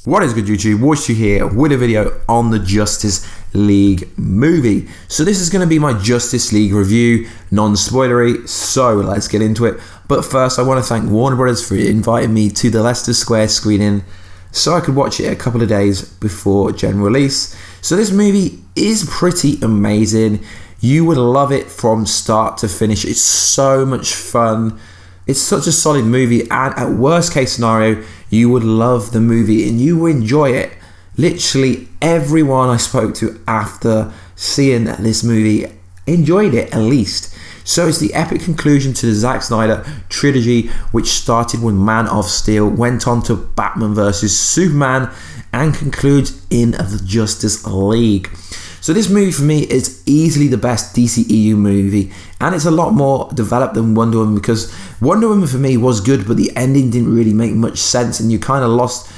What is good, YouTube? Warstu here with a video on the Justice League movie. So this is going to be my Justice League review, non-spoilery, so let's get into it. But first I want to thank Warner Brothers for inviting me to the Leicester Square screening so I could watch it a couple of days before general release. So this movie is pretty amazing. You would love it from start to finish. It's so much fun. It's such a solid movie, and at worst case scenario, you would love the movie and you will enjoy it. Literally everyone I spoke to after seeing this movie enjoyed it at least. So it's the epic conclusion to the Zack Snyder trilogy, which started with Man of Steel, went on to Batman vs Superman, and concludes in the Justice League. So this movie for me is easily the best DCEU movie, and it's a lot more developed than Wonder Woman, because Wonder Woman for me was good, but the ending didn't really make much sense, and you kind of lost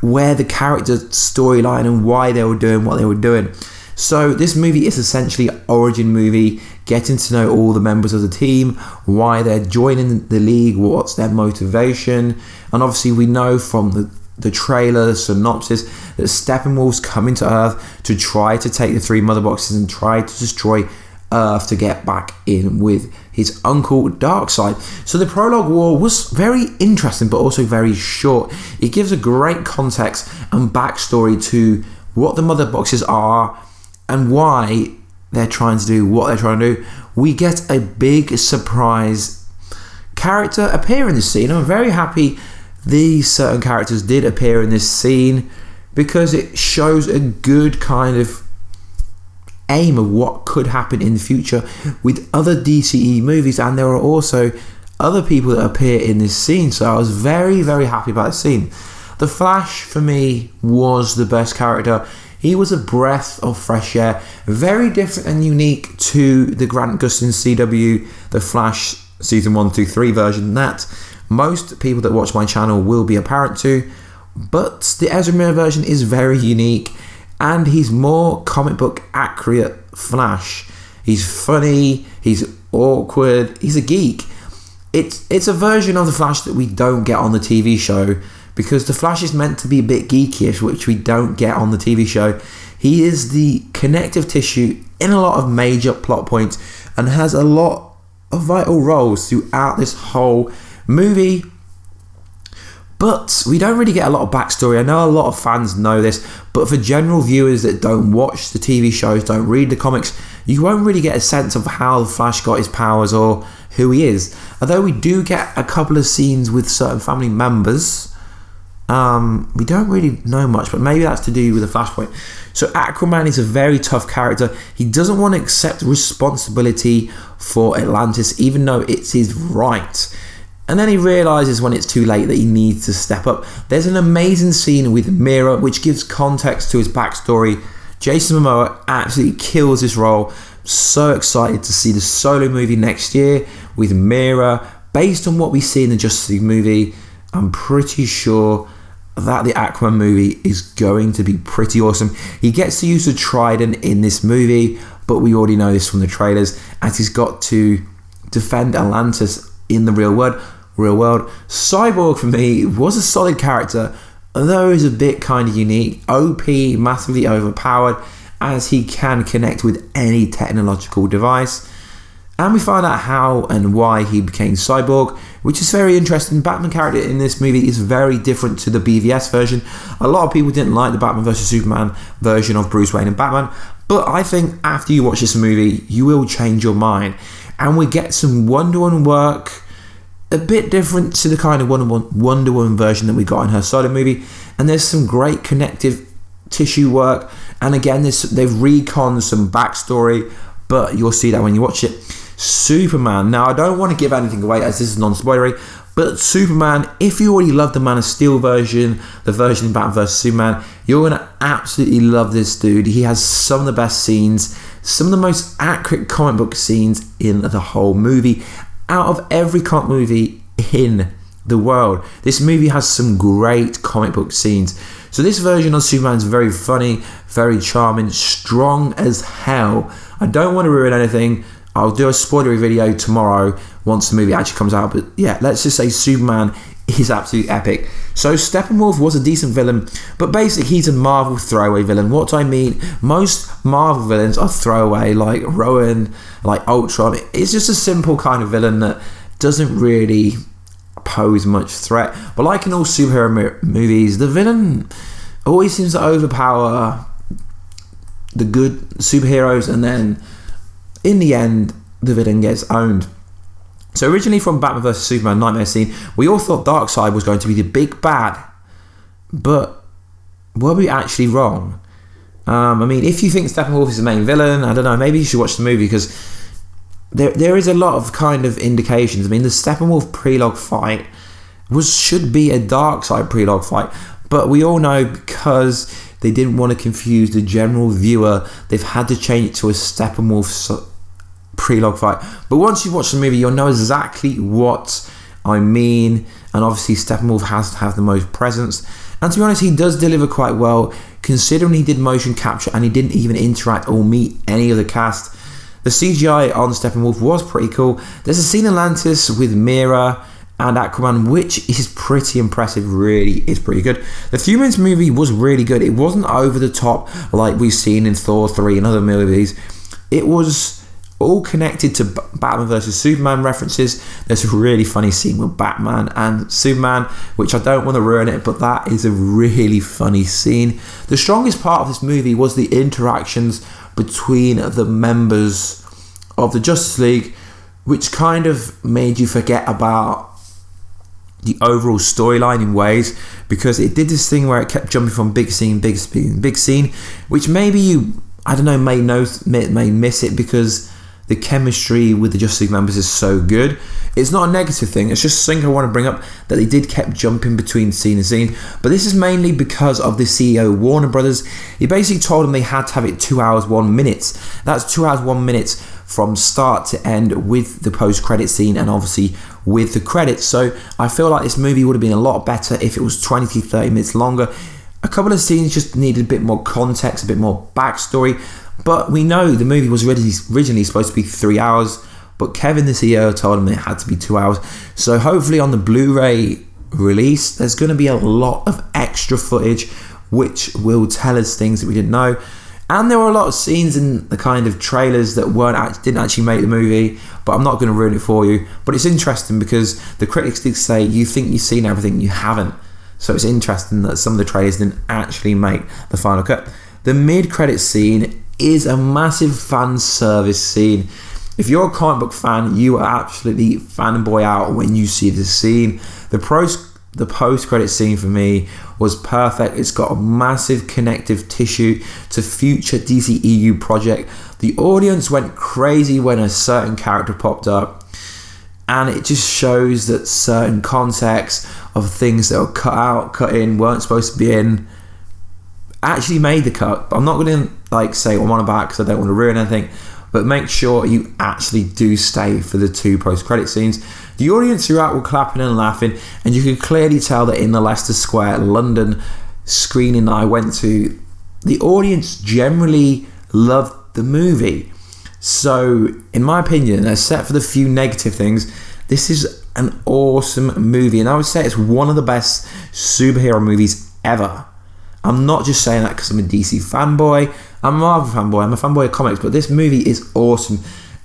where the character storyline and why they were doing what they were doing. So this movie is essentially an origin movie, getting to know all the members of the team, why they're joining the league, what's their motivation, and obviously we know from the trailer, the synopsis, that Steppenwolf's coming to Earth to try to take the three mother boxes and try to destroy Earth to get back in with his uncle Darkseid. So the prologue war was very interesting but also very short. It gives a great context and backstory to what the mother boxes are and why they're trying to do what they're trying to do. We get a big surprise character appear in this scene. I'm very happy these certain characters did appear in this scene, because it shows a good kind of aim of what could happen in the future with other DCE movies, and there are also other people that appear in this scene. So I was very happy about the scene. The Flash for me was the best character. He was a breath of fresh air, very different and unique to the Grant Gustin CW The Flash season 1, 2, 3 version that most people that watch my channel will be apparent to. But the Ezra Miller version is very unique, and he's more comic book accurate Flash. He's funny, he's awkward, he's a geek. It's a version of the Flash that we don't get on the TV show, because the Flash is meant to be a bit geekish, which we don't get on the TV show. He is the connective tissue in a lot of major plot points and has a lot of vital roles throughout this whole movie, but we don't really get a lot of backstory. I know a lot of fans know this, but for general viewers that don't watch the TV shows, don't read the comics, you won't really get a sense of how the Flash got his powers or who he is. Although we do get a couple of scenes with certain family members, we don't really know much, but maybe that's to do with the Flashpoint. So Aquaman is a very tough character. He doesn't want to accept responsibility for Atlantis, even though it's his right. And then he realises when it's too late that he needs to step up. There's an amazing scene with Mira which gives context to his backstory. Jason Momoa absolutely kills this role. So excited to see the solo movie next year with Mira. Based on what we see in the Justice League movie, I'm pretty sure that the Aquaman movie is going to be pretty awesome. He gets to use the trident in this movie, but we already know this from the trailers, as he's got to defend Atlantis in the real world. Cyborg for me was a solid character, although he's a bit kind of unique. OP, massively overpowered, as he can connect with any technological device. And we find out how and why he became Cyborg, which is very interesting. Batman character in this movie is very different to the BVS version. A lot of people didn't like the Batman vs Superman version of Bruce Wayne and Batman, but I think after you watch this movie, you will change your mind. And we get some Wonder Woman work, a bit different to the kind of Wonder Woman version that we got in her solo movie. And there's some great connective tissue work. And again, they've reconned some backstory, but you'll see that when you watch it. Superman. Now, I don't want to give anything away as this is non-spoilery, but Superman, if you already love the Man of Steel version, the version in Batman vs Superman, you're going to absolutely love this dude. He has some of the best scenes, some of the most accurate comic book scenes in the whole movie. Out of every comic movie in the world, this movie has some great comic book scenes. So this version of Superman is very funny, very charming, strong as hell. I don't want to ruin anything. I'll do a spoilery video tomorrow once the movie actually comes out, but yeah, let's just say Superman is absolutely epic. So Steppenwolf was a decent villain, but basically he's a Marvel throwaway villain. What do I mean? Most Marvel villains are throwaway, like Rowan, like Ultron. It's just a simple kind of villain that doesn't really pose much threat. But like in all superhero movies, the villain always seems to overpower the good superheroes, and then in the end the villain gets owned. So originally from Batman vs Superman Nightmare scene, we all thought Darkseid was going to be the big bad, but were we actually wrong? I mean, if you think Steppenwolf is the main villain, I don't know, maybe you should watch the movie, because there is a lot of kind of indications. I mean, the Steppenwolf pre-log fight should be a Darkseid pre-log fight, but we all know because they didn't want to confuse the general viewer, they've had to change it to a Steppenwolf pre-log fight. But once you watch the movie, you'll know exactly what I mean, and obviously Steppenwolf has to have the most presence, and to be honest, he does deliver quite well, considering he did motion capture and he didn't even interact or meet any of the cast. The CGI on Steppenwolf was pretty cool. There's a scene in Atlantis with Mera and Aquaman, which is pretty impressive, really is pretty good. The Humans movie was really good. It wasn't over the top like we've seen in Thor 3 and other movies. It was all connected to Batman vs Superman references. There's a really funny scene with Batman and Superman, which I don't want to ruin it, but that is a really funny scene. The strongest part of this movie was the interactions between the members of the Justice League, which kind of made you forget about the overall storyline in ways, because it did this thing where it kept jumping from big scene, which maybe you, I don't know, may miss it because the chemistry with the Justice League members is so good. It's not a negative thing, it's just something I want to bring up, that they did kept jumping between scene and scene. But this is mainly because of the CEO, Warner Brothers. He basically told them they had to have it 2 hours 1 minute. That's 2 hours 1 minute from start to end, with the post-credit scene and obviously with the credits. So I feel like this movie would have been a lot better if it was 20 to 30 minutes longer. A couple of scenes just needed a bit more context, a bit more backstory. But we know the movie was originally supposed to be 3 hours, but Kevin, the CEO, told him it had to be 2 hours. So hopefully on the Blu-ray release, there's going to be a lot of extra footage which will tell us things that we didn't know. And there were a lot of scenes in the kind of trailers that didn't actually make the movie, but I'm not going to ruin it for you. But it's interesting because the critics did say, you think you've seen everything, you haven't. So it's interesting that some of the trailers didn't actually make the final cut. The mid-credit scene is a massive fan service scene. If you're a comic book fan, you are absolutely fanboy out when you see this scene. The post-credit scene for me was perfect. It's got a massive connective tissue to future DCEU project. The audience went crazy when a certain character popped up, and it just shows that certain contexts of things that were cut out, cut in, weren't supposed to be in, actually made the cut. But I'm not going to say what I'm on about because I don't want to ruin anything. But make sure you actually do stay for the 2 post-credit scenes. The audience throughout were clapping and laughing, and you could clearly tell that in the Leicester Square, London screening that I went to, the audience generally loved the movie. So, in my opinion, except for the few negative things, this is an awesome movie, and I would say it's one of the best superhero movies ever. I'm not just saying that because I'm a DC fanboy. I'm a Marvel fanboy. I'm a fanboy of comics, but this movie is awesome,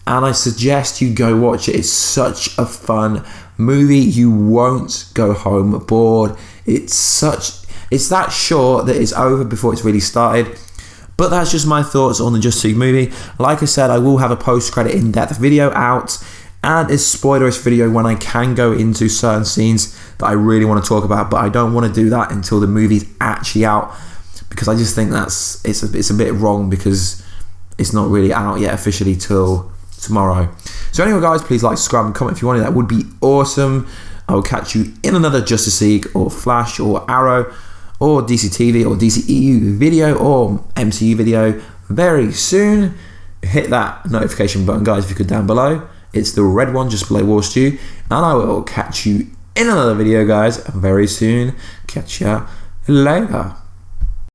and I suggest you go watch it. It's such a fun movie. You won't go home bored. It's that short that it's over before it's really started. But that's just my thoughts on the Justice League movie. Like I said, I will have a post-credit in-depth video out and a spoilerish video when I can go into certain scenes that I really want to talk about, but I don't want to do that until the movie's actually out, because I just think it's a bit wrong, because it's not really out yet officially till tomorrow. So anyway guys, please like, subscribe and comment if you want it. That would be awesome. I will catch you in another Justice League or Flash or Arrow or DC TV or DCEU video or MCU video very soon. Hit that notification button guys if you could down below. It's the red one just below Warstu, and I will catch you in another video guys very soon. Catch ya later.